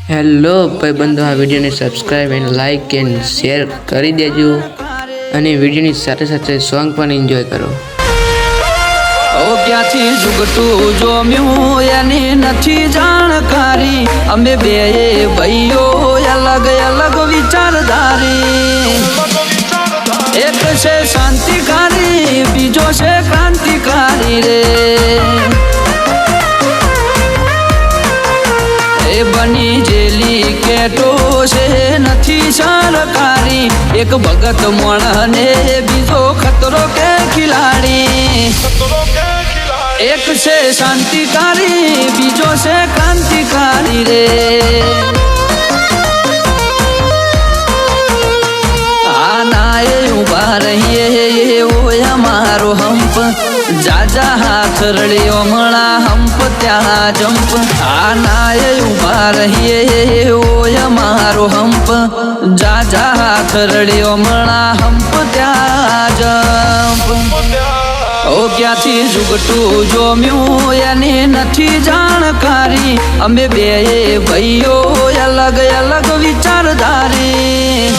Hello ભાઈબંધો, આ વિડીયોને subscribe and like and share કરી દેજો અને વિડીયોની સાથે સાથે સોંગ પણ એન્જોય કરો. ઓ ક્યાંથી જુગતું જોમ્યું એની નથી જાણકારી. અમે બે ભાઈઓ અલગ અલગ વિચારધારી. એક છે શાંતિકારી, બીજો છે ક્રાંતિકારી રે. એ બની જેલી કેટો છે નથી સરકારી. એક ભગત મોણ બીજો ખતરો કે ખિલાડી. એક છે શાંતિકારી, બીજો છે ક્રાંતિકારી રે. આના એ ઉભા રહીએ ઓય અમારો હંપ. જાજા હાથ રળ્યો હમણાં હંપ ત્યાં જંપ. આના એ ઉભા રહીએ ઓય અમારો હંપ. જાજા હાથ રળ્યો હમણાં હંપ ત્યાં જંપ. ઓ ક્યાંથી જુગતું જોમ્યું એની નથી જાણકારી. અમે બે ભાઈઓ અલગ અલગ વિચારધારી.